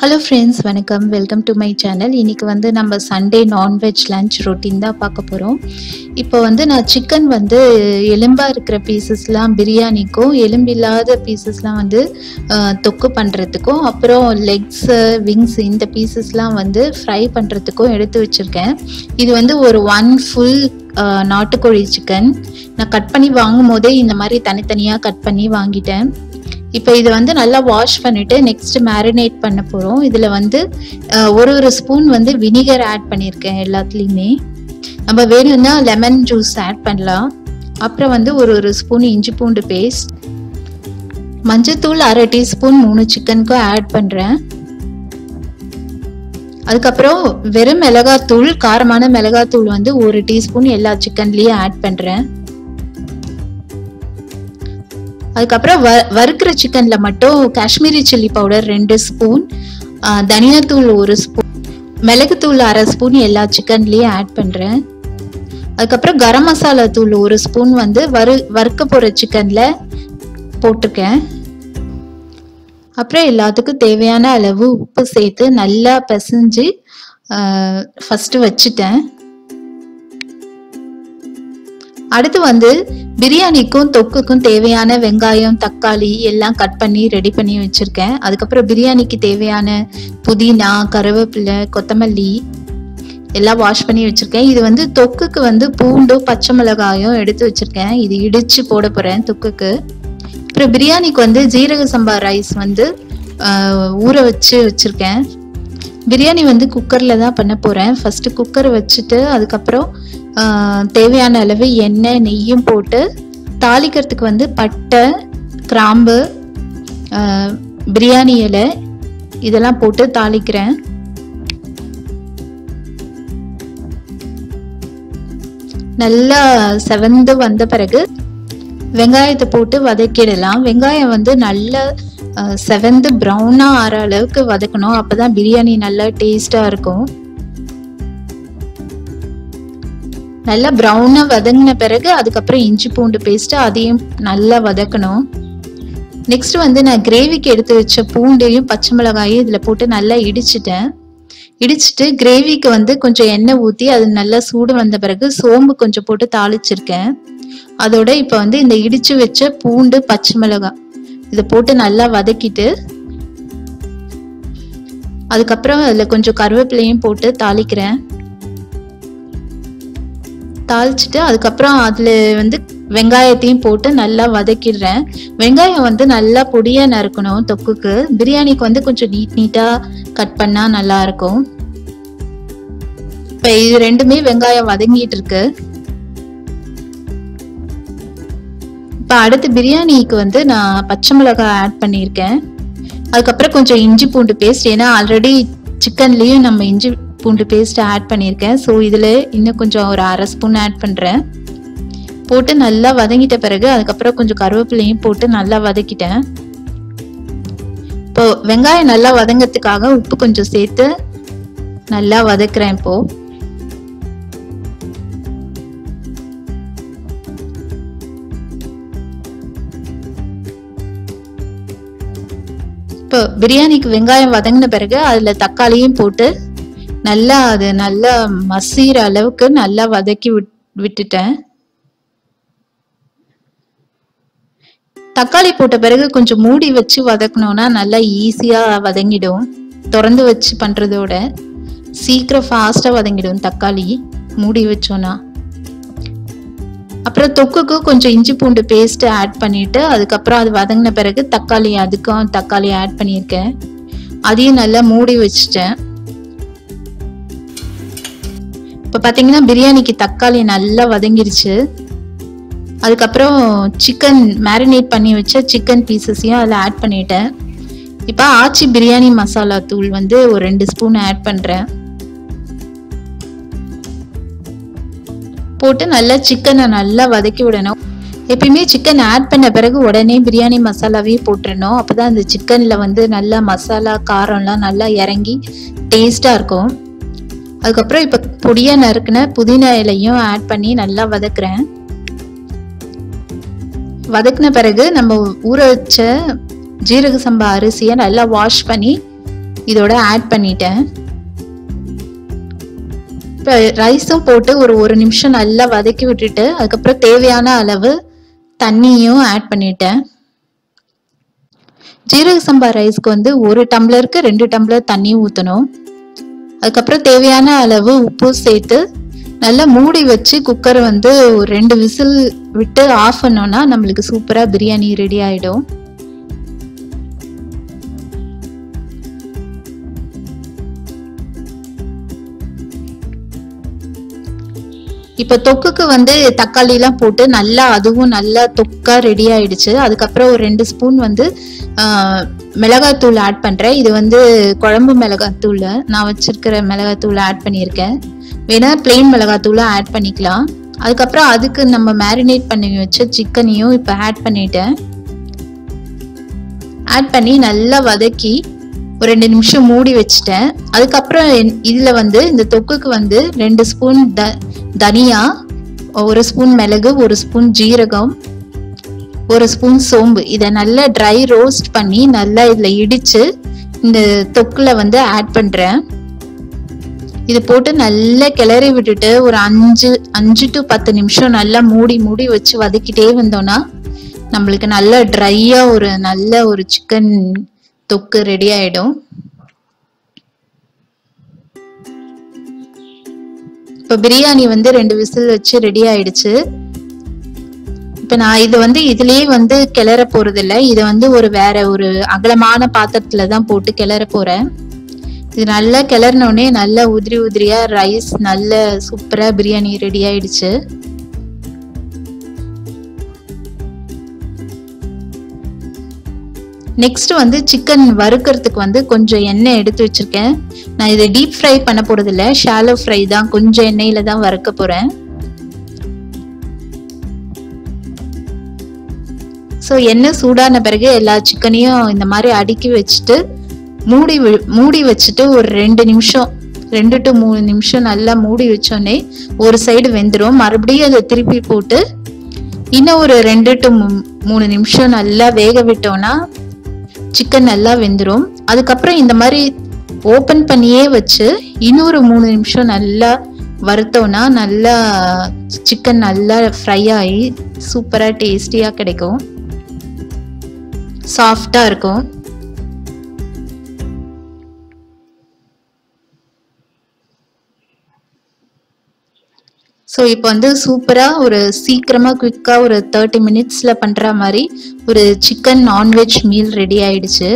Hello friends, welcome to my channel. இன்னைக்கு வந்து நம்ம சண்டே non-veg lunch routine தான் பார்க்க போறோம். இப்போ வந்து நான் chicken வந்து எலும்பா இருக்கிற பீசஸ்லாம் பிரியாணிக்கும் எலும்பில்லாத பீசஸ்லாம் வந்து தொக்கு பண்றதுக்கும் அப்புறம் legs wings இந்த பீசஸ்லாம் வந்து ஃப்ரை பண்றதுக்கும் எடுத்து வச்சிருக்கேன். இது வந்து ஒரு 1 full நாட்டுக்கோழி chicken. நான் கட் பண்ணி வாங்கும்போதே இந்த மாதிரி தனித்தனியா கட் பண்ணி வாங்கிட்டேன். இப்போ இது வந்து நல்லா வாஷ் பண்ணிட்டு நெக்ஸ்ட் மேரினேட் பண்ண போறோம். இதுல வந்து ஒரு ஸ்பூன் வந்து வினிகர் ஆட் பண்ணியிருக்கேன் எல்லாத்துலயுமே. நம்ம வேணும்னா லெமன் ஜூஸ் ஆட் பண்ணலாம். அப்புறம் வந்து ஒரு ஸ்பூன் இஞ்சி பூண்டு பேஸ்ட், மஞ்சத்தூள் 1/2 டீஸ்பூன் 3 சிக்கனுக்கும் ஆட் பண்றேன். அதுக்கப்புறம் வெறும் மிளகாத்தூள், காரமான மிளகாத்தூள் வந்து 1 டீஸ்பூன் எல்லா சிக்கன்லயும் ஆட் பண்றேன். அதுக்கப்புறம் வறுக்கிற சிக்கன்ல மட்டும் காஷ்மீரி சில்லி பவுடர் 2 ஸ்பூன், தனியாத்தூள் 1 ஸ்பூன், மிளகுத்தூள் 1/2 ஸ்பூன் எல்லா சிக்கன்லயும் ஆட் பண்றேன். அதுக்கப்புறம் கரம் மசாலா தூள் 1 ஸ்பூன் வந்து வறுக்க போற சிக்கன்ல போட்டிருக்கேன். அப்புறம் எல்லாத்துக்கும் தேவையான அளவு உப்பு சேர்த்து நல்லா பிசைஞ்சு ஃபர்ஸ்ட் வச்சுட்டேன். அடுத்து வந்து பிரியாணிக்கும் தொக்குக்கும் தேவையான வெங்காயம், தக்காளி எல்லாம் கட் பண்ணி ரெடி பண்ணி வச்சிருக்கேன். அதுக்கப்புறம் பிரியாணிக்கு தேவையான புதினா, கருவேப்பிலை, கொத்தமல்லி எல்லாம் வாஷ் பண்ணி வச்சிருக்கேன். இது வந்து தொக்குக்கு வந்து பூண்டும் பச்சை மிளகாயும் எடுத்து வச்சிருக்கேன். இது இடிச்சு போட போறேன் தொக்குக்கு. அப்புறம் பிரியாணிக்கு வந்து சீரக சம்பா ரைஸ் வந்து ஊற வச்சிருக்கேன். பிரியாணி வந்து குக்கர்ல தான் பண்ண போறேன். ஃபர்ஸ்ட் குக்கர் வச்சுட்டு அதுக்கப்புறம் தேவையான அளவு எண்ணெய் நெய்யும் போட்டு தாளிக்கிறதுக்கு வந்து பட்டை, கிராம்பு, பிரியாணி இலை இதெல்லாம் போட்டு தாளிக்கிறேன். நல்லா செவந்து வந்த பிறகு வெங்காயத்தை போட்டு வதக்கிடலாம். வெங்காயம் வந்து நல்லா செவந்து ப்ரௌனா ஆற அளவுக்கு வதக்கணும். அப்பதான் பிரியாணி நல்லா டேஸ்டா இருக்கும். நல்லா ப்ரௌனா வதங்கின பிறகு அதுக்கப்புறம் இஞ்சி பூண்டு பேஸ்ட் அதையும் நல்லா வதக்கணும். நெக்ஸ்ட் வந்து நான் கிரேவிக்கு எடுத்து வச்ச பூண்டையும் பச்சை மிளகாயும் இதுல போட்டு நல்லா இடிச்சிட்டு கிரேவிக்கு வந்து கொஞ்சம் எண்ணெய் ஊத்தி அது நல்லா சூடு வந்த பிறகு சோம்பு கொஞ்சம் போட்டு தாளிச்சிருக்கேன். அதோட இப்ப வந்து இந்த இடிச்சு வச்ச பூண்டு, பச்சை மிளகாய் இதை போட்டு நல்லா வதக்கிட்டு அதுக்கப்புறம் அதுல கொஞ்சம் கருவேப்பிலையும் போட்டு தாளிக்கிறேன். தாளிச்சுட்டு அதுக்கப்புறம் அதுல வந்து வெங்காயத்தையும் போட்டு நல்லா வதக்கிடுறேன். வெங்காயம் வந்து நல்லா பொடியா நறுக்கணும் தொக்குக்கு. பிரியாணிக்கு வந்து கொஞ்சம் நீட்டா கட் பண்ணா நல்லா இருக்கும். இப்ப இது ரெண்டுமே வெங்காயம் வதங்கிட்டு இருக்கு. இப்ப அடுத்து பிரியாணிக்கு வந்து நான் பச்சை மிளகாய் ஆட் பண்ணியிருக்கேன். அதுக்கப்புறம் கொஞ்சம் இஞ்சி பூண்டு பேஸ்ட், ஏன்னா ஆல்ரெடி சிக்கன்லயும் நம்ம இஞ்சி பூண்டு பேஸ்ட் ஆட் பண்ணியிருக்கேன். ஸோ இதுல இன்னும் கொஞ்சம் ஒரு 1/2 ஸ்பூன் ஆட் பண்றேன். போட்டு நல்லா வதங்கிட்ட பிறகு அதுக்கப்புறம் கொஞ்சம் கருவேப்பிலையும் போட்டு நல்லா வதக்கிட்டேன். இப்போ வெங்காயம் நல்லா வதங்கிறதுக்காக உப்பு கொஞ்சம் சேர்த்து நல்லா வதக்குறேன். இப்போ பிரியாணிக்கு வெங்காயம் வதங்கின பிறகு அதுல தக்காளியும் போட்டு நல்லா அது நல்லா மசிற அளவுக்கு நல்லா வதக்கி விட்டுட்டேன். தக்காளி போட்ட பிறகு கொஞ்சம் மூடி வச்சு வதக்கணும்னா நல்லா ஈஸியா வதங்கிடும். திறந்து வச்சு பண்றதோட சீக்கிரம் ஃபாஸ்டா வதங்கிடும் தக்காளி மூடி வச்சோம்னா. அப்புறம் தொக்குக்கு கொஞ்சம் இஞ்சி பூண்டு பேஸ்ட் ஆட் பண்ணிட்டு அதுக்கப்புறம் அது வதங்கின பிறகு அதுக்கும் தக்காளி ஆட் பண்ணியிருக்கேன். அதையும் நல்லா மூடி வச்சுட்டேன். இப்ப பாத்தீங்கன்னா பிரியாணிக்கு தக்காளி நல்லா வதங்கிருச்சு. அதுக்கப்புறம் சிக்கன் மேரினேட் பண்ணி வச்ச சிக்கன் பீசஸையும் அதில் ஆட் பண்ணிட்டேன். இப்ப ஆச்சி பிரியாணி மசாலா தூள் வந்து ஒரு 2 ஸ்பூன் ஆட் பண்றேன். போட்டு நல்லா சிக்கனை நல்லா வதக்கி விடணும். எப்பயுமே சிக்கன் ஆட் பண்ண பிறகு உடனே பிரியாணி மசாலாவே போட்டுடணும். அப்பதான் அந்த சிக்கன்ல வந்து நல்லா மசாலா காரம்லாம் நல்லா இறங்கி டேஸ்டா இருக்கும். அதுக்கப்புறம் இப்ப பொடியா நறுக்குன புதினா இலையும் ஆட் பண்ணி நல்லா வதக்குறேன். வதக்குன பிறகு நம்ம ஊற வச்ச ஜீரக சம்பா அரிசியை நல்லா வாஷ் பண்ணி இதோட ஆட் பண்ணிட்டேன். இப்போ ரைஸும் போட்டு ஒரு 1 நிமிஷம் நல்லா வதக்கி விட்டுட்டு அதுக்கப்புறம் தேவையான அளவு தண்ணியும் ஆட் பண்ணிட்டேன். ஜீரக சம்பா ரைஸ்க்கு வந்து 1 டம்ளருக்கு 2 டம்ளர் தண்ணி ஊற்றணும். அதுக்கப்புறம் தேவையான அளவு உப்பு சேர்த்து நல்லா மூடி வச்சு குக்கரை வந்து ஒரு 2 விசில் விட்டு ஆஃப் பண்ணோம்னா நம்மளுக்கு சூப்பராக பிரியாணி ரெடி ஆகிடும். இப்போ தொக்குக்கு வந்து தக்காளி எல்லாம் போட்டு நல்லா அதுவும் நல்லா தொக்கா ரெடி ஆயிடுச்சு. அதுக்கப்புறம் ஒரு 2 ஸ்பூன் வந்து மிளகாத்தூள் ஆட் பண்றேன். இது வந்து குழம்பு மிளகாத்தூள், நான் வச்சிருக்கிற மிளகாத்தூள் ஆட் பண்ணியிருக்கேன். வேணா பிளெயின் மிளகாத்தூளை ஆட் பண்ணிக்கலாம். அதுக்கப்புறம் அதுக்கு நம்ம மேரினேட் பண்ணி வச்ச சிக்கனையும் இப்போ ஆட் பண்ணிட்டேன். ஆட் பண்ணி நல்லா வதக்கி ஒரு 2 நிமிஷம் மூடி வச்சுட்டேன். அதுக்கப்புறம் இதுல வந்து இந்த தொக்குக்கு வந்து 2 ஸ்பூன் தனியா, 1 ஸ்பூன் மிளகு, 1 ஸ்பூன் ஜீரகம், 1 ஸ்பூன் சோம்பு இதை நல்லா ட்ரை ரோஸ்ட் பண்ணி நல்லா இதுல இடிச்சு இந்த தொக்குல வந்து ஆட் பண்றேன். இது போட்டு நல்லா கிளறி விட்டுட்டு ஒரு 5 to 10 நிமிஷம் நல்லா மூடி வச்சு வதக்கிட்டே வந்தோம்னா நம்மளுக்கு நல்லா ட்ரையா ஒரு நல்ல ஒரு சிக்கன் தொக்கு ரெடி ஆயிடும். இப்போ பிரியாணி வந்து 2 விசில் வச்சு ரெடி ஆயிடுச்சு. இப்போ நான் இது வந்து இதுலயே வந்து கிளற போறது இல்லை. இதை வந்து வேற ஒரு அகலமான பாத்திரத்துல தான் போட்டு கிளற போறேன். இது நல்லா கிளறினோடனே நல்லா உதிரியா ரைஸ் நல்ல சூப்பரா பிரியாணி ரெடி ஆயிடுச்சு. நெக்ஸ்ட் வந்து சிக்கன் வறுக்கிறதுக்கு வந்து கொஞ்சம் எண்ணெய் எடுத்து வச்சிருக்கேன். நான் இதை டீப் ஃப்ரை பண்ண போறது இல்லை, ஷாலோ ஃப்ரை தான், கொஞ்சம் எண்ணெயில தான் வறுக்க போறேன். ஸோ எண்ணெய் சூடான பிறகு எல்லா சிக்கனையும் இந்த மாதிரி அடுக்கி வச்சுட்டு மூடி வச்சுட்டு ஒரு 2 நிமிஷம் 2 to 3 நிமிஷம் நல்லா மூடி வச்சோடனே ஒரு சைடு வெந்துடும். மறுபடியும் அதை திருப்பி போட்டு இன்னும் ஒரு 2 to 3 நிமிஷம் நல்லா வேக விட்டோம்னா சிக்கன் நல்லா வெந்துடும். அதுக்கப்புறம் இந்த மாதிரி ஓப்பன் பண்ணியே வச்சு இன்னொரு 3 நிமிஷம் நல்லா வறுத்தோம்னா நல்லா சிக்கன் நல்லா ஃப்ரை ஆகி சூப்பரா டேஸ்டியா கிடைக்கும், சாஃப்டா இருக்கும். ஸோ இப்போ வந்து சூப்பராக ஒரு சீக்கிரமாக குயிக்காக ஒரு 30 மினிட்ஸில் பண்ணுற மாதிரி ஒரு சிக்கன் நான்வெஜ் மீல் ரெடி ஆயிடுச்சு.